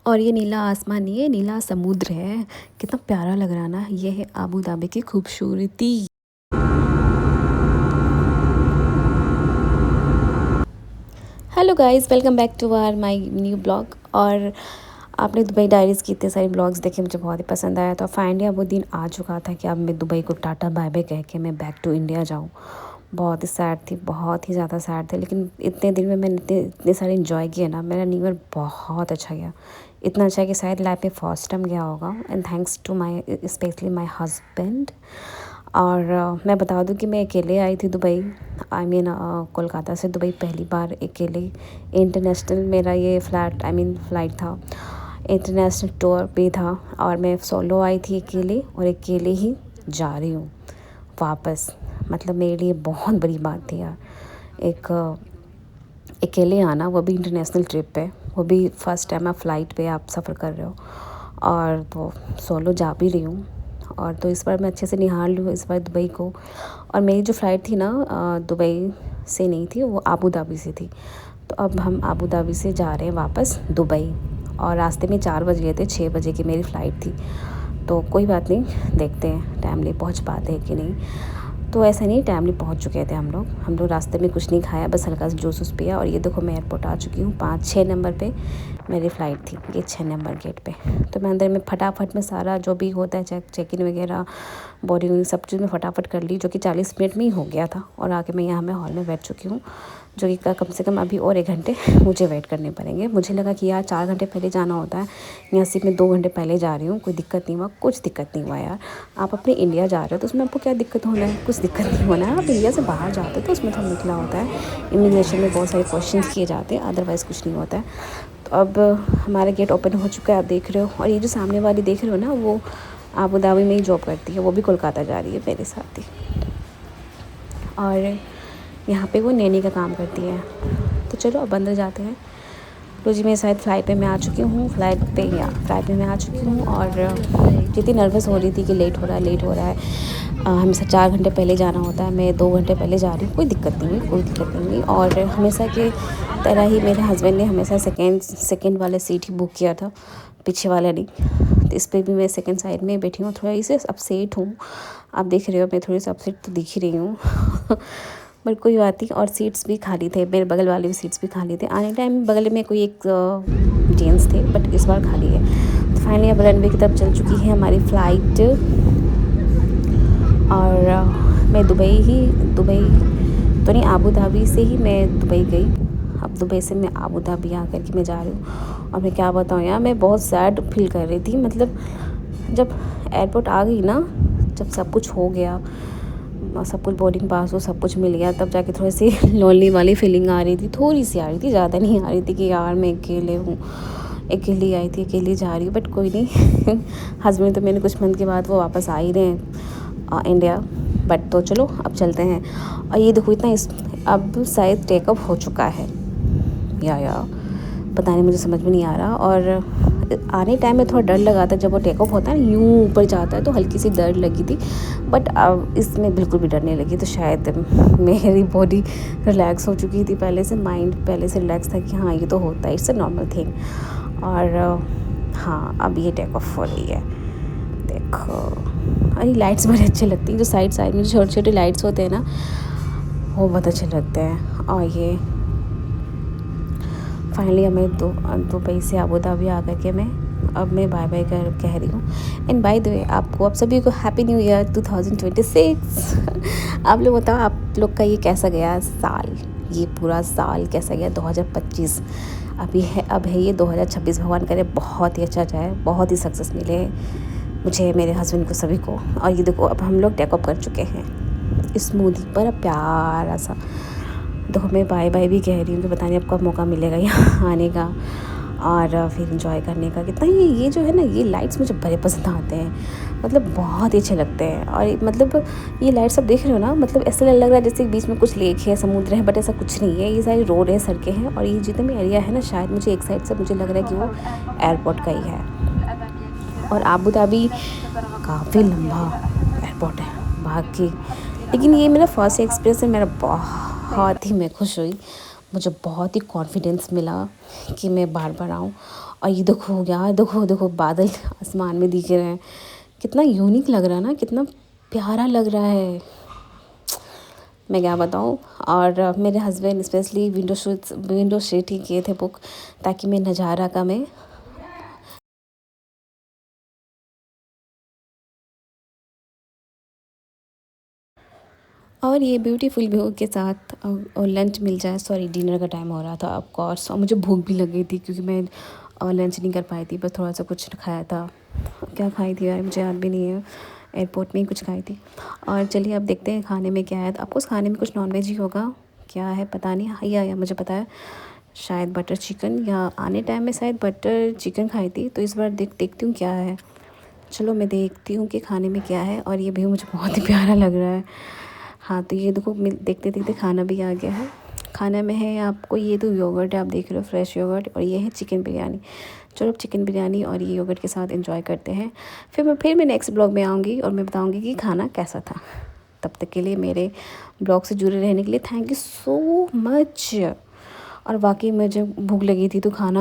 और ये नीला आसमान नहीं है, नीला समुद्र है। कितना प्यारा लग रहा है ना। ये है आबू धाबी की खूबसूरती। Hello guys, welcome back to our my new blog. और आपने दुबई डायरीज़ की इतने सारे ब्लॉग्स देखे, मुझे बहुत ही पसंद आया। तो फाइनली अब वो दिन आ चुका था कि अब मैं दुबई को टाटा बाय बाय कह के मैं बैक टू इंडिया जाऊँ। बहुत ही सैड थी, बहुत ही ज़्यादा सैड थे, लेकिन इतने दिन में मैंने इतने इतने सारे इन्जॉय किए ना। मेरा न्यू ईयर बहुत अच्छा गया, इतना अच्छा कि शायद लाइफ में फर्स्ट टाइम गया होगा। And thanks to my specially my husband. और मैं बता दूं कि मैं अकेले आई थी दुबई। आई मीन कोलकाता से दुबई पहली बार अकेले। इंटरनेशनल मेरा ये फ़्लाइट था, इंटरनेशनल टूर भी था। और मैं सोलो आई थी अकेले, और अकेले ही जा रही हूँ वापस। मतलब मेरे लिए बहुत बड़ी बात थी यार, एक अकेले आना, वो भी इंटरनेशनल ट्रिप पे, वो भी फ़र्स्ट टाइम आप फ़्लाइट पे आप सफ़र कर रहे हो। और तो सोलो जा भी रही हूँ। और तो इस बार मैं अच्छे से निहार लूँ इस बार दुबई को। और मेरी जो फ़्लाइट थी ना दुबई से नहीं थी, वो आबू धाबी से थी। तो अब हम आबू धाबी से जा रहे हैं वापस दुबई। और रास्ते में 4 बज गए थे, 6 बजे की मेरी फ़्लाइट थी। तो कोई बात नहीं, देखते हैं टाइमली पहुंच पाते हैं कि नहीं। तो ऐसा नहीं, टाइमली पहुंच चुके थे हम लोग रास्ते में कुछ नहीं खाया, बस हल्का सा जूस वूस पिया। और ये देखो मैं एयरपोर्ट आ चुकी हूँ। 5-6 नंबर पे मेरी फ़्लाइट थी, ये 6 नंबर गेट पे। तो मैं अंदर में फटाफट में सारा जो भी होता है चेक इन वगैरह, बोर्डिंग, सब चीज़ में फटाफट कर ली, जो कि 40 मिनट में ही हो गया था। और आके मैं यहाँ में हॉल में बैठ चुकी हूँ, जो कि कम से कम अभी और 1 घंटे मुझे वेट करने पड़ेंगे। मुझे लगा कि यार 4 घंटे पहले जाना होता है, यहाँ से मैं 2 घंटे पहले जा रही हूँ। कोई दिक्कत नहीं हुआ, कुछ दिक्कत नहीं हुआ यार। आप अपने इंडिया जा रहे हो तो उसमें आपको क्या दिक्कत होना है, कुछ दिक्कत नहीं होना है। आप इंडिया से बाहर जाते हो तो उसमें थोड़ा निकला होता है, इमिग्रेशन में बहुत सारे क्वेश्चन किए जाते हैं, अदरवाइज़ कुछ नहीं होता है। तो अब हमारा गेट ओपन हो चुका है, आप देख रहे हो। और ये जो सामने वाली देख रहे हो ना, वो आबू धाबी में ही जॉब करती है, वो भी कोलकाता जा रही है मेरे साथ ही। और यहाँ पे वो नैनी का काम करती है। तो चलो अब अंदर जाते हैं। तो जी मैं शायद फ़्लाइट में मैं आ चुकी हूँ, फ़्लाइट में मैं आ चुकी हूँ। और जितनी नर्वस हो रही थी कि लेट हो रहा है, हमेशा 4 घंटे पहले जाना होता है, मैं 2 घंटे पहले जा रही हूँ। कोई दिक्कत नहीं हुई, कोई दिक्कत नहीं हुई। और हमेशा की तरह ही मेरे हस्बैंड ने हमेशा सेकेंड वाला सीट ही बुक किया था, पीछे वाला नहीं। तो इस पर भी मैं सेकेंड साइड में बैठी हूँ, थोड़ा इसे अपसेट हूँ। आप देख रहे हो मैं थोड़ी सी अपसेट तो दिख ही रही हूँ बट कोई बात नहीं। और सीट्स भी खाली थे, मेरे बगल वाले भी सीट्स भी खाली थे। आने टाइम बगल में कोई एक जेंट्स थे, बट इस बार खाली है। तो फाइनली अब रनवे की तरफ चल चुकी है हमारी फ़्लाइट। और मैं दुबई तो नहीं, आबू धाबी से ही मैं दुबई गई। अब दुबई से मैं आबू धाबी आ कर के मैं जा रही हूँ। और मैं क्या बताऊँ यार, मैं बहुत सैड फील कर रही थी। मतलब जब एयरपोर्ट आ गई ना, जब सब कुछ हो गया, सब कुछ बोर्डिंग पास हो, सब कुछ मिल गया, तब जाके थोड़ी सी लोनली वाली फीलिंग आ रही थी, थोड़ी सी आ रही थी, ज़्यादा नहीं आ रही थी कि यार मैं अकेले हूँ, अकेली आई थी, अकेली जा रही हूँ। बट कोई नहीं हस्बैंड तो मेरे कुछ मंथ के बाद वो वापस आ ही रहे हैं इंडिया। बट तो चलो अब चलते हैं। और ये देखो इतना अब शायद टेकअप हो चुका है या पता नहीं, मुझे समझ में नहीं आ रहा। और आने टाइम में थोड़ा डर लगा था, जब वो टेकअप होता है यूँ ऊपर जाता है तो हल्की सी डर लगी थी। बट अब इसमें बिल्कुल भी डर नहीं लगी। तो शायद मेरी बॉडी रिलैक्स हो चुकी थी पहले से, माइंड पहले से रिलैक्स था कि हाँ ये तो होता है, इट्स अ नॉर्मल थिंग। और हाँ अब ये टेक ऑफ हो रही है, देखो। अरे लाइट्स बड़े अच्छे लगती हैं, जो साइड में जो छोटे छोटे लाइट्स होते हैं ना, वो बहुत अच्छे लगते हैं। और ये फाइनली हमें दुबई से आबू धाबी आ कर के अब मैं बाय बाय कह रही हूँ। एंड बाय द वे आप सभी को हैप्पी न्यू ईयर 2026 आप लोग बताओ, आप लोग का ये कैसा गया साल, ये पूरा साल कैसा गया 2025। अब है ये 2026। भगवान करे बहुत ही अच्छा जाए, बहुत ही सक्सेस मिले मुझे, मेरे हस्बैंड को, सभी को। और ये देखो अब हम लोग टेक ऑफ कर चुके हैं स्मूदी पर, प्यारा सा। देखो मैं बाय बाय भी कह रही हूँ कि पता नहीं आपको मौका मिलेगा यहाँ आने का और फिर इंजॉय करने का। कितना ये जो है ना, ये लाइट्स मुझे बड़े पसंद आते हैं, मतलब बहुत ही अच्छे लगते हैं। और मतलब ये लाइट्स आप देख रहे हो ना, मतलब ऐसा लग रहा है जैसे बीच में कुछ लेक है, समुद्र है, बट ऐसा कुछ नहीं है। ये सारी रोड है, सड़कें हैं। और ये जितने भी एरिया है ना, शायद मुझे एक साइड से मुझे लग रहा है कि वो एयरपोर्ट का ही है। और आबू धाबी काफ़ी लंबा एयरपोर्ट है बाकी। लेकिन ये मेरा फर्स्ट एक्सपीरियंस है, मेरा बहुत ही मैं खुश हुई। मुझे बहुत ही कॉन्फिडेंस मिला कि मैं बार बार आऊँ। और ये देखो यार, देखो देखो बादल आसमान में दिख रहे हैं, कितना यूनिक लग रहा है ना, कितना प्यारा लग रहा है, मैं क्या बताऊँ। और मेरे हस्बैंड स्पेशली विंडो सीट ही किए थे बुक, ताकि मैं नज़ारा का मैं और ये ब्यूटीफुल व्यू के साथ और लंच मिल जाए, सॉरी डिनर का टाइम हो रहा था ऑफ कोर्स, और मुझे भूख भी लग गई थी क्योंकि मैं लंच नहीं कर पाई थी, बस थोड़ा सा कुछ खाया था। क्या खाई थी यार, मुझे याद भी नहीं है, एयरपोर्ट में ही कुछ खाई थी। और चलिए अब देखते हैं खाने में क्या है। तो आपको उस खाने में कुछ नॉनवेज ही होगा, क्या है पता नहीं। हाँ, या मुझे पता है, शायद बटर चिकन, या आने टाइम में शायद बटर चिकन खाई थी, तो इस बार देखती हूँ क्या है। चलो मैं देखती हूँ कि खाने में क्या है। और ये भी मुझे बहुत ही प्यारा लग रहा है। हाँ, तो ये देखो देखते देखते खाना भी आ गया है। खाने में है आपको, ये तो योगर्ट है, आप देख रहे हो फ्रेश योगर्ट, और ये है चिकन बिरयानी। चलो अब चिकन बिरयानी और ये योगर्ट के साथ एंजॉय करते हैं। फिर मैं नेक्स्ट ब्लॉग में आऊँगी और मैं बताऊँगी कि खाना कैसा था। तब तक के लिए मेरे ब्लॉग से जुड़े रहने के लिए थैंक यू सो मच। और वाकई मुझे भूख लगी थी तो खाना